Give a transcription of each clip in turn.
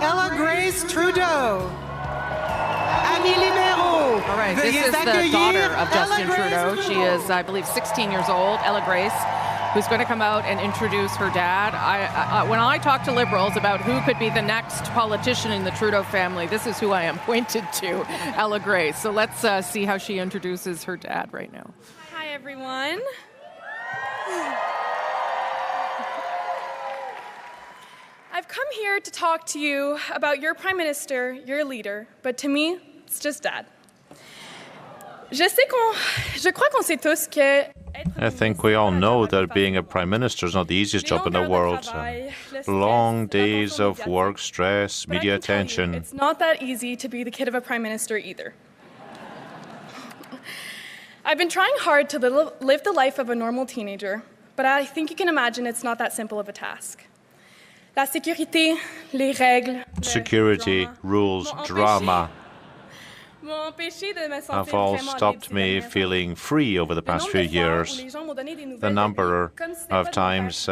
Ella Grace Trudeau. Amis libéraux. All right, this is the daughter of Justin Trudeau. She is, I believe, 16 years old, Ella Grace, who's going to come out and introduce her dad. When I talk to Liberals about who could be the next politician in the Trudeau family, this is who I am pointed to, Ella Grace. So let's see how she introduces her dad right now. Hi, everyone. I've come here to talk to you about your Prime Minister, your leader, but to me, it's just Dad. Je crois qu'on sait tous que I think we all know that being a Prime Minister is not the easiest job in the world. Long days of work, stress, media attention. It's not that easy to be the kid of a Prime Minister either. I've been trying hard to live the life of a normal teenager, but I think you can imagine it's not that simple of a task. La sécurité, les règles, security, rules, drama have all stopped me feeling free over the past few years. The number of times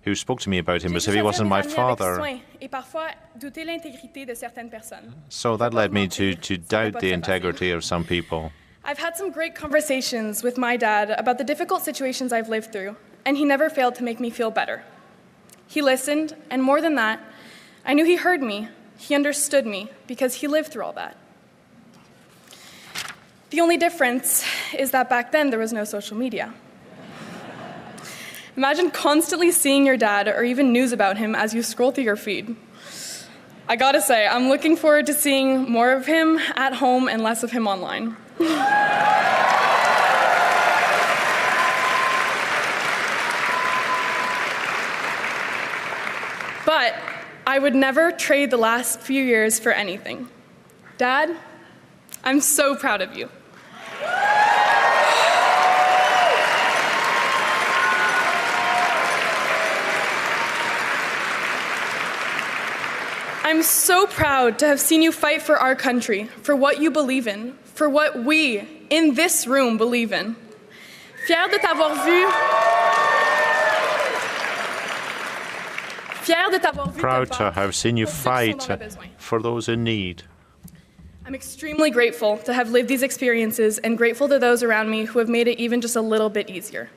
who spoke to me about him as if he wasn't my father. So that led me to doubt the integrity of some people. I've had some great conversations with my dad about the difficult situations I've lived through, and he never failed to make me feel better. He listened, and more than that, I knew he heard me, he understood me, because he lived through all that. The only difference is that back then there was no social media. Imagine constantly seeing your dad or even news about him as you scroll through your feed. I gotta say, I'm looking forward to seeing more of him at home and less of him online. But I would never trade the last few years for anything. Dad, I'm so proud of you. I'm so proud to have seen you fight for our country, for what you believe in, for what we in this room believe in. Fier de t'avoir vu. Proud to have seen you fight for those in need. I'm extremely grateful to have lived these experiences and grateful to those around me who have made it even just a little bit easier.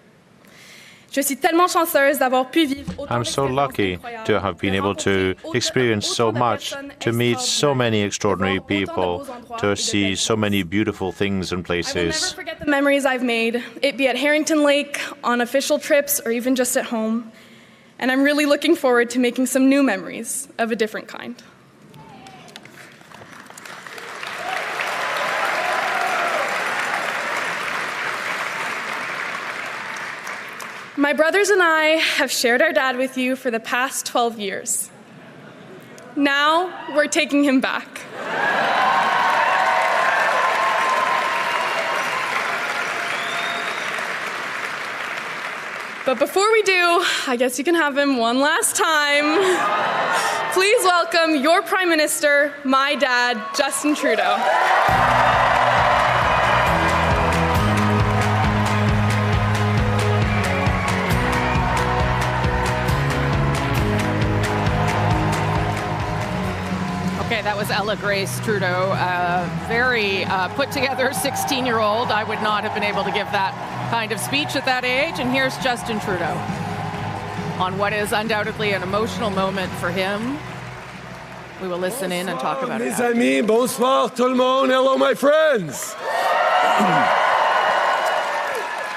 I'm so lucky to have been able to experience so much, to meet so many extraordinary people, to see so many beautiful things and places. I will never forget the memories I've made, it be at Harrington Lake, on official trips, or even just at home. And I'm really looking forward to making some new memories of a different kind. My brothers and I have shared our dad with you for the past 12 years. Now we're taking him back. But before we do, I guess you can have him one last time. Please welcome your Prime Minister, my dad, Justin Trudeau. Okay, that was Ella Grace Trudeau, very put-together 16-year-old. I would not have been able to give that kind of speech at that age. And here's Justin Trudeau on what is undoubtedly an emotional moment for him. We will listen in and talk about it. Mes amis, bonsoir tout le monde. Hello, my friends.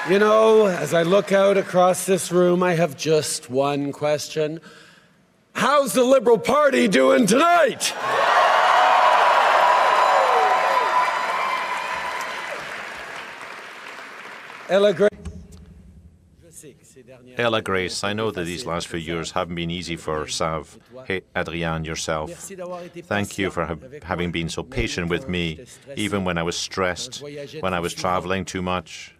You know, as I look out across this room, I have just one question. How's the Liberal Party doing tonight? Ella Grace, I know that these last few years haven't been easy for Sav. Hey, Adrienne, yourself. Thank you for having been so patient with me, even when I was stressed, when I was traveling too much,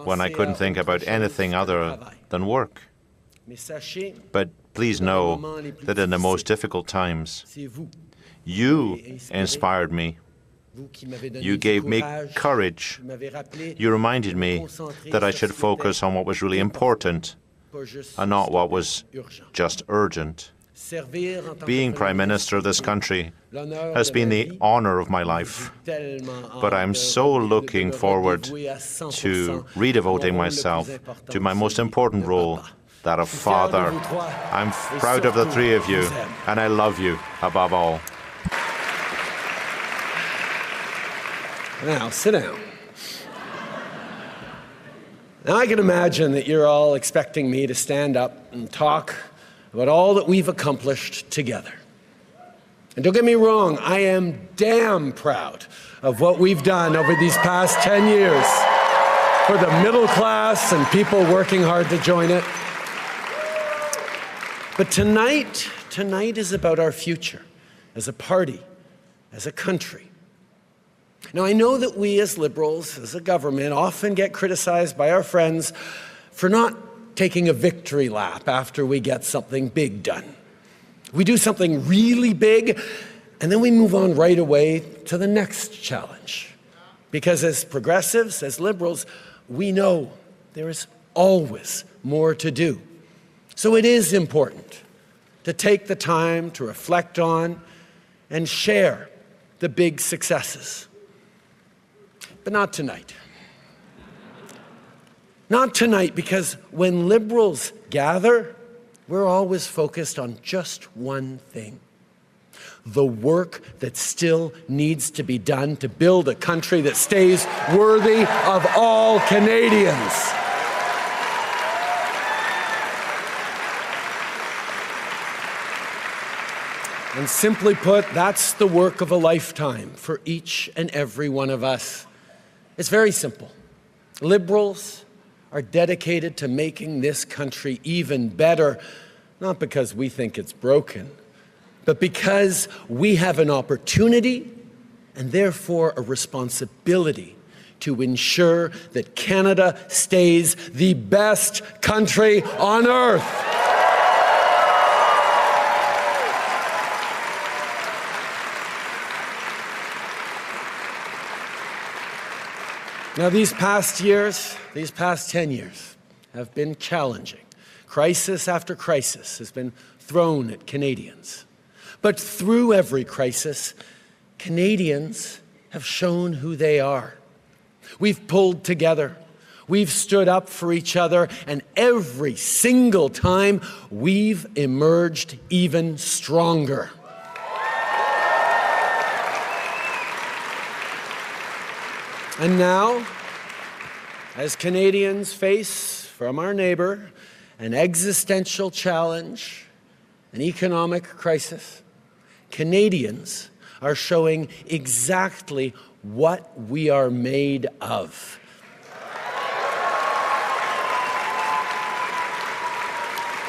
when I couldn't think about anything other than work. But please know that in the most difficult times, you inspired me. You gave me courage. You reminded me that I should focus on what was really important and not what was just urgent. Being Prime Minister of this country has been the honor of my life, but I'm so looking forward to redevoting myself to my most important role, that of father. I'm proud of the three of you, and I love you above all. Now, sit down. Now, I can imagine that you're all expecting me to stand up and talk about all that we've accomplished together. And don't get me wrong, I am damn proud of what we've done over these past 10 years for the middle class and people working hard to join it. But tonight is about our future as a party, as a country. Now, I know that we as Liberals, as a government, often get criticized by our friends for not taking a victory lap after we get something big done. We do something really big, and then we move on right away to the next challenge. Because as progressives, as Liberals, we know there is always more to do. So it is important to take the time to reflect on and share the big successes. But not tonight. Not tonight, because when Liberals gather, we're always focused on just one thing: the work that still needs to be done to build a country that stays worthy of all Canadians. And simply put, that's the work of a lifetime for each and every one of us. It's very simple. Liberals are dedicated to making this country even better, not because we think it's broken, but because we have an opportunity and therefore a responsibility to ensure that Canada stays the best country on earth. Now, these past 10 years have been challenging. Crisis after crisis has been thrown at Canadians. But through every crisis, Canadians have shown who they are. We've pulled together, we've stood up for each other, and every single time we've emerged even stronger. And now, as Canadians face from our neighbor an existential challenge, an economic crisis, Canadians are showing exactly what we are made of.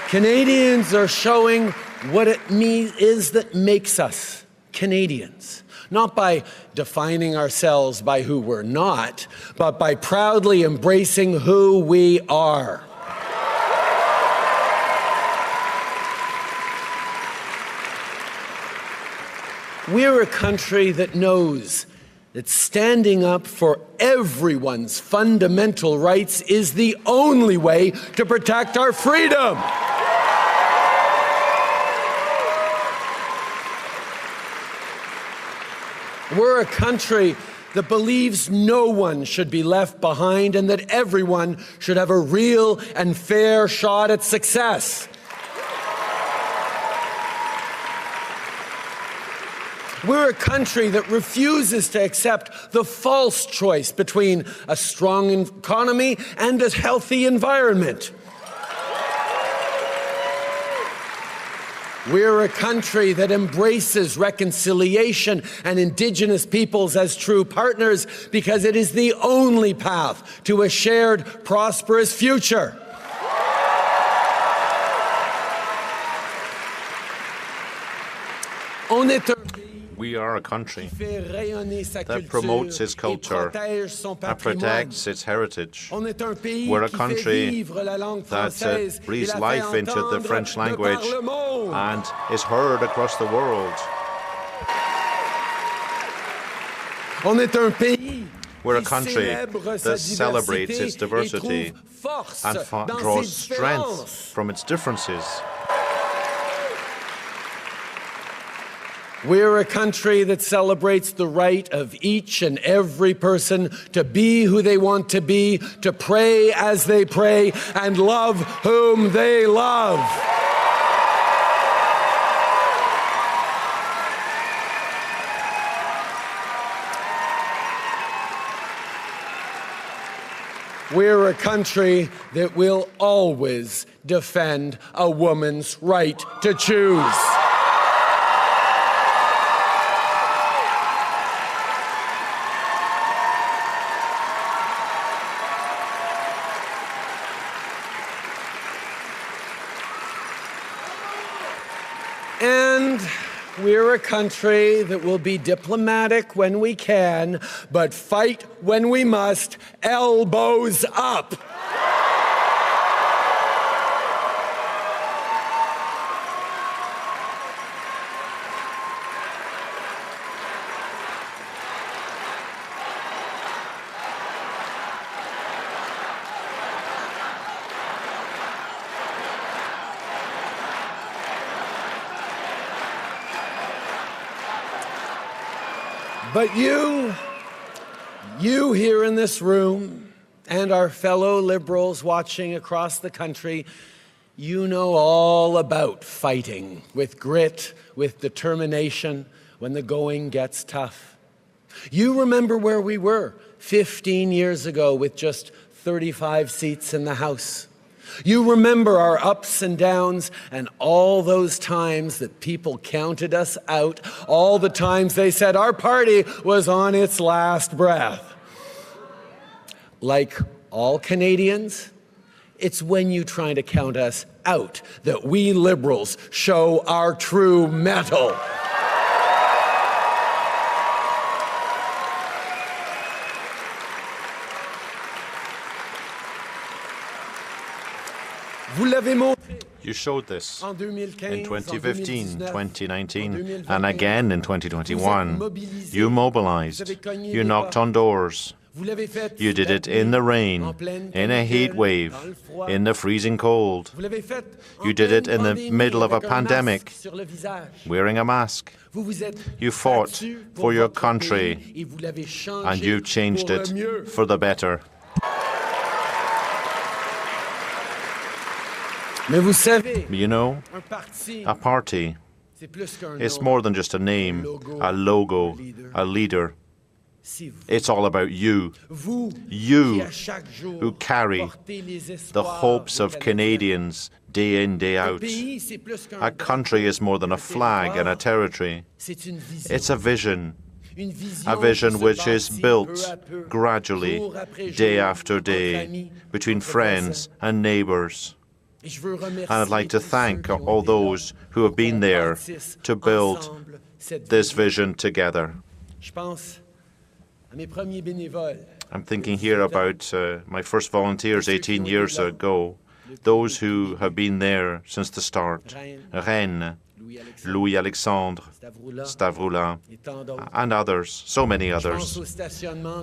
Canadians are showing what it is that makes us Canadians. Not by defining ourselves by who we're not, but by proudly embracing who we are. We're a country that knows that standing up for everyone's fundamental rights is the only way to protect our freedom. We're a country that believes no one should be left behind and that everyone should have a real and fair shot at success. We're a country that refuses to accept the false choice between a strong economy and a healthy environment. We're a country that embraces reconciliation and Indigenous peoples as true partners because it is the only path to a shared, prosperous future. We are a country that promotes its culture and protects its heritage. We're a country that breathes life into the French language and is heard across the world. We're a country that celebrates its diversity and draws strength from its differences. We're a country that celebrates the right of each and every person to be who they want to be, to pray as they pray, and love whom they love. We're a country that will always defend a woman's right to choose. And we're a country that will be diplomatic when we can, but fight when we must, elbows up. But you here in this room, and our fellow Liberals watching across the country, you know all about fighting with grit, with determination, when the going gets tough. You remember where we were 15 years ago with just 35 seats in the House. You remember our ups and downs and all those times that people counted us out, all the times they said our party was on its last breath. Like all Canadians, it's when you try to count us out that we Liberals show our true mettle. You showed this in 2015, 2019, and again in 2021. You mobilized. You knocked on doors. You did it in the rain, in a heat wave, in the freezing cold. You did it in the middle of a pandemic, wearing a mask. You fought for your country, and you changed it for the better. You know, a party is more than just a name, a logo, a leader. It's all about you. You who carry the hopes of Canadians day in, day out. A country is more than a flag and a territory. It's a vision which is built gradually, day after day, between friends and neighbours. And I'd like to thank all those who have been there to build this vision together. I'm thinking here about my first volunteers 18 years ago, those who have been there since the start. Rennes, Louis-Alexandre, Stavroula, and others, so many others.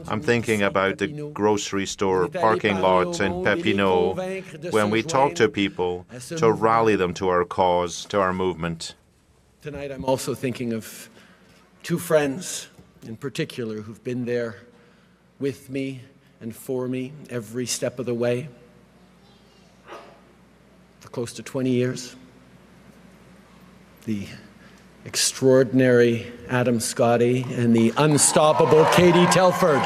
I'm thinking about the grocery store parking lot in Papineau, when we talk to people to rally them to our cause, to our movement. Tonight I'm also thinking of two friends in particular who've been there with me and for me every step of the way for close to 20 years. The extraordinary Adam Scotty and the unstoppable Katie Telford.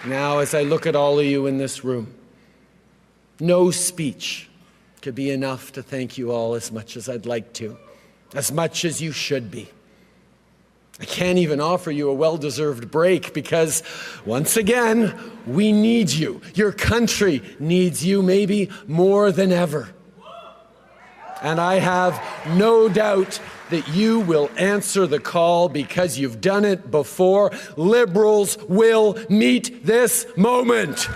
Now, as I look at all of you in this room, no speech could be enough to thank you all as much as I'd like to, as much as you should be. I can't even offer you a well-deserved break because, once again, we need you. Your country needs you maybe more than ever. And I have no doubt that you will answer the call because you've done it before. Liberals will meet this moment.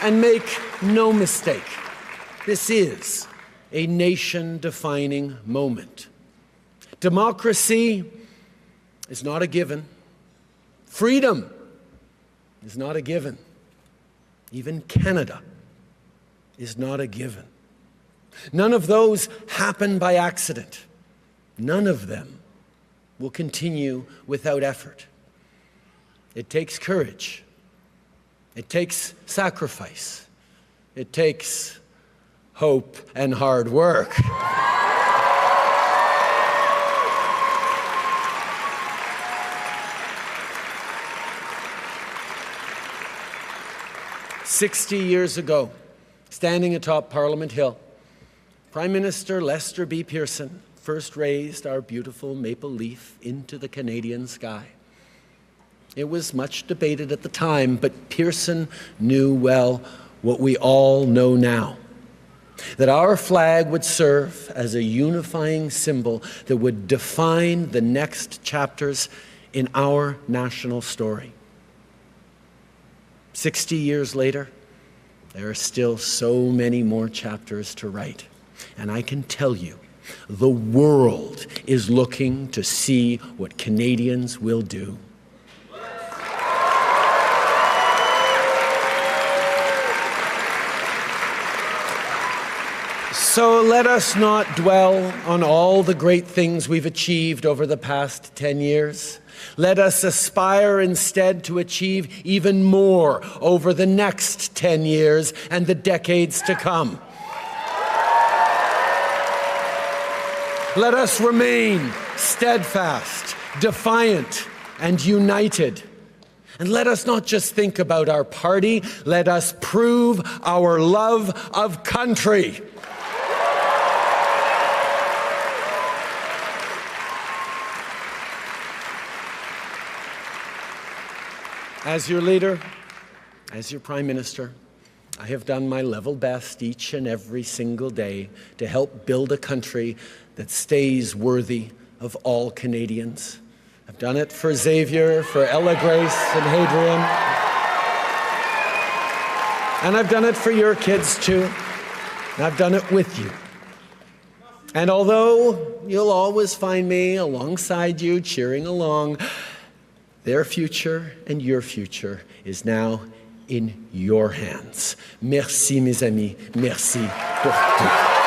And make no mistake, this is a nation-defining moment. Democracy is not a given. Freedom is not a given. Even Canada is not a given. None of those happen by accident. None of them will continue without effort. It takes courage. It takes sacrifice. It takes hope and hard work. "60 years ago, standing atop Parliament Hill, Prime Minister Lester B. Pearson first raised our beautiful maple leaf into the Canadian sky. It was much debated at the time, but Pearson knew well what we all know now, that our flag would serve as a unifying symbol that would define the next chapters in our national story. 60 years later, there are still so many more chapters to write. And I can tell you, the world is looking to see what Canadians will do. So let us not dwell on all the great things we've achieved over the past 10 years. Let us aspire instead to achieve even more over the next 10 years and the decades to come. Let us remain steadfast, defiant, and united. And let us not just think about our party, let us prove our love of country. As your leader, as your Prime Minister, I have done my level best each and every single day to help build a country that stays worthy of all Canadians. I've done it for Xavier, for Ella Grace and Hadrian. And I've done it for your kids too. And I've done it with you. And although you'll always find me alongside you, cheering along, their future and your future is now in your hands. Merci, mes amis. Merci pour tout.